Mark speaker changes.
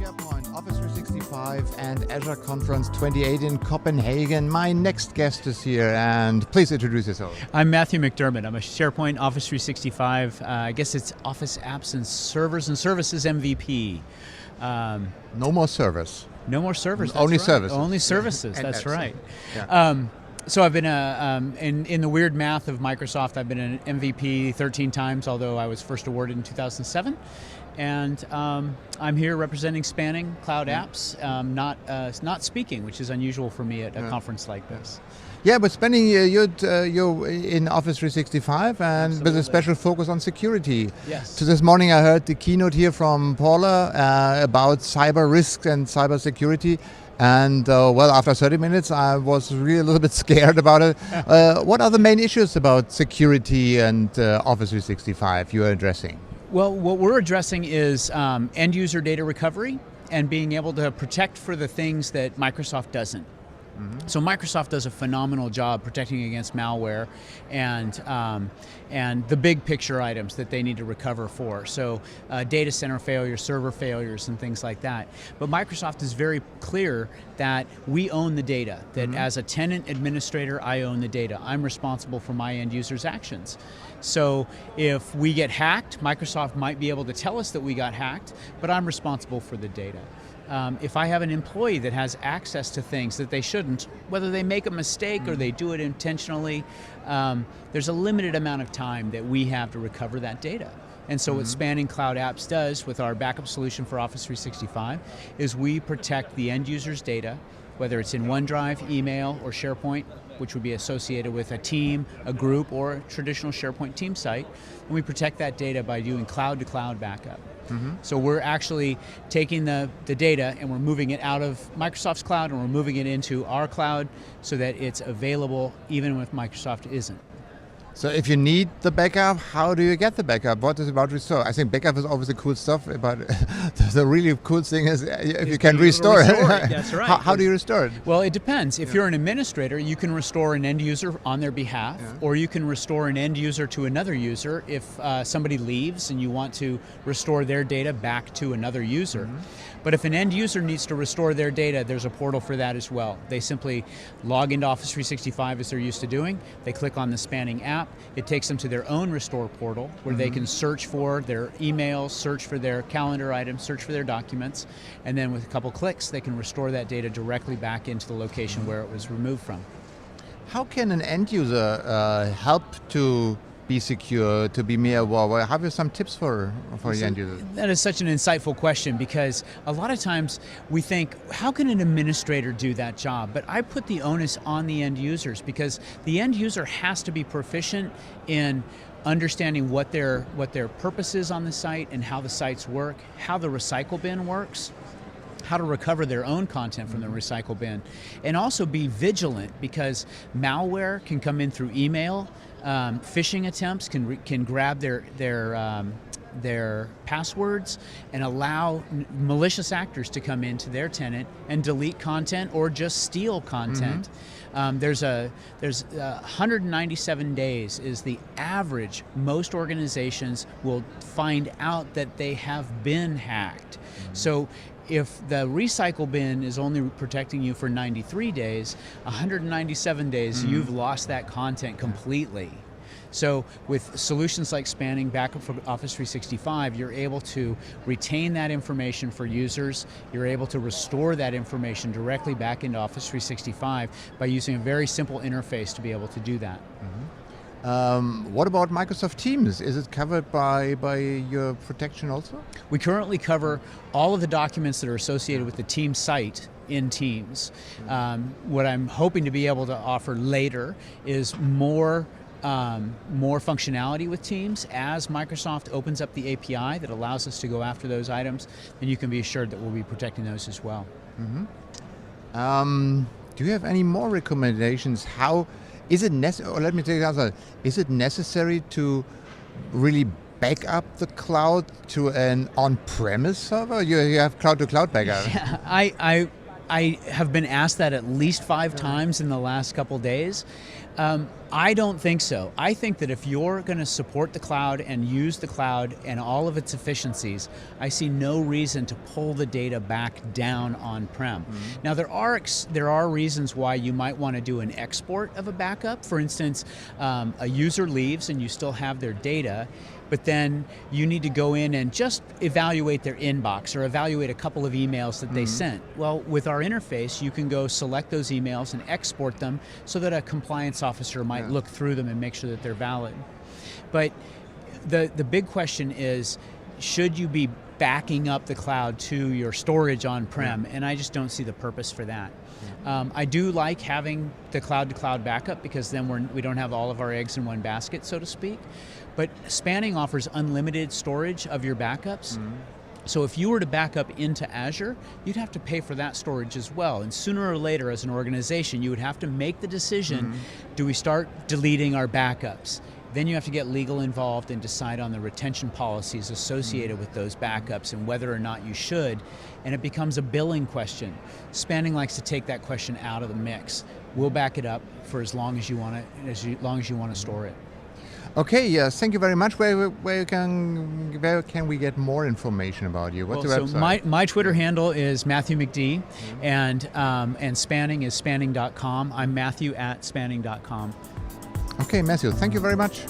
Speaker 1: SharePoint, Office 365 and Azure Conference 28 in Copenhagen. My next guest is here, and please introduce yourself.
Speaker 2: I'm Matthew McDermott. I'm a SharePoint Office 365, I guess it's Office Apps and Servers and Services MVP.
Speaker 1: No more servers.
Speaker 2: No more servers.
Speaker 1: Only
Speaker 2: that's right.
Speaker 1: services.
Speaker 2: Only services,
Speaker 1: And
Speaker 2: that's
Speaker 1: apps.
Speaker 2: right.
Speaker 1: Yeah.
Speaker 2: So I've been in the weird math of Microsoft, I've been an MVP 13 times, although I was first awarded in 2007. And I'm here representing spanning cloud apps, not speaking, which is unusual for me at a conference like this.
Speaker 1: Yeah, but spending you're in Office 365 and
Speaker 2: Absolutely.
Speaker 1: with a special focus on security.
Speaker 2: Yes.
Speaker 1: So this morning I heard the keynote here from Paula about cyber risks and cyber security. And well, after 30 minutes, I was really a little bit scared about it. What are the main issues about security and Office 365 you are addressing?
Speaker 2: Well, what we're addressing is end user data recovery and being able to protect for the things that Microsoft doesn't. So Microsoft does a phenomenal job protecting against malware and the big picture items that they need to recover for. So data center failures, server failures, and things like that. But Microsoft is very clear that we own the data, that as a tenant administrator, I own the data. I'm responsible for my end users' actions. So if we get hacked, Microsoft might be able to tell us that we got hacked, but I'm responsible for the data. If I have an employee that has access to things that they shouldn't, whether they make a mistake or they do it intentionally, there's a limited amount of time that we have to recover that data. And so what Spanning Cloud Apps does with our backup solution for Office 365 is we protect the end user's data, whether it's in OneDrive, email, or SharePoint, which would be associated with a team, a group, or a traditional SharePoint team site, and we protect that data by doing cloud-to-cloud backup. So we're actually taking the data and we're moving it out of Microsoft's cloud and we're moving it into our cloud so that it's available even if Microsoft isn't.
Speaker 1: So if you need the backup, how do you get the backup? What is about restore? I think backup is obviously cool stuff, but the really cool thing is if you can restore it.
Speaker 2: That's right.
Speaker 1: How do you restore it?
Speaker 2: Well, it depends. If you're an administrator, you can restore an end user on their behalf, or you can restore an end user to another user if somebody leaves and you want to restore their data back to another user. But if an end user needs to restore their data, there's a portal for that as well. They simply log into Office 365 as they're used to doing. They click on the Spanning app. It takes them to their own restore portal where they can search for their emails, search for their calendar items, search for their documents, and then with a couple clicks, they can restore that data directly back into the location where it was removed from.
Speaker 1: How can an end user help to be secure, to be more aware? Have you some tips for the end user?
Speaker 2: That is such an insightful question because a lot of times we think, how can an administrator do that job? But I put the onus on the end users because the end user has to be proficient in understanding what their purpose is on the site and how the sites work, how the recycle bin works, how to recover their own content from the recycle bin, and also be vigilant because malware can come in through email. Phishing attempts can grab their passwords and allow malicious actors to come into their tenant and delete content or just steal content. There's 197 days is the average. Most organizations will find out that they have been hacked. So if the recycle bin is only protecting you for 93 days, 197 days, you've lost that content completely. So with solutions like Spanning Backup for Office 365, you're able to retain that information for users. You're able to restore that information directly back into Office 365 by using a very simple interface to be able to do that.
Speaker 1: What about Microsoft Teams? Is it covered by your protection also?
Speaker 2: We currently cover all of the documents that are associated with the Teams site in Teams. What I'm hoping to be able to offer later is more functionality with Teams. As Microsoft opens up the API that allows us to go after those items, then you can be assured that we'll be protecting those as well.
Speaker 1: Do you have any more recommendations? How is it necessary? Let me take it outside. Is it necessary to really back up the cloud to an on-premise server? You have cloud-to-cloud backup.
Speaker 2: Yeah, I have been asked that at least 5 times in the last couple days. I don't think so. I think that if you're going to support the cloud and use the cloud and all of its efficiencies, I see no reason to pull the data back down on-prem. Now there are reasons why you might want to do an export of a backup. For instance, a user leaves and you still have their data, but then you need to go in and just evaluate their inbox or evaluate a couple of emails that they sent. Well, with our interface, you can go select those emails and export them so that a compliance officer might look through them and make sure that they're valid. But the big question is, should you be backing up the cloud to your storage on-prem? And I just don't see the purpose for that. I do like having the cloud-to-cloud backup because then we don't have all of our eggs in one basket, so to speak. But Spanning offers unlimited storage of your backups. So if you were to back up into Azure, you'd have to pay for that storage as well. And sooner or later, as an organization, you would have to make the decision, do we start deleting our backups? Then you have to get legal involved and decide on the retention policies associated with those backups and whether or not you should, and it becomes a billing question. Spanning likes to take that question out of the mix. We'll back it up for as long as you want to store it.
Speaker 1: Okay, yes, thank you very much. Where can we get more information about you? What's the website?
Speaker 2: So my Twitter handle is Matthew McD, and Spanning is spanning.com. I'm Matthew at spanning.com.
Speaker 1: Okay, Matthew, thank you very much.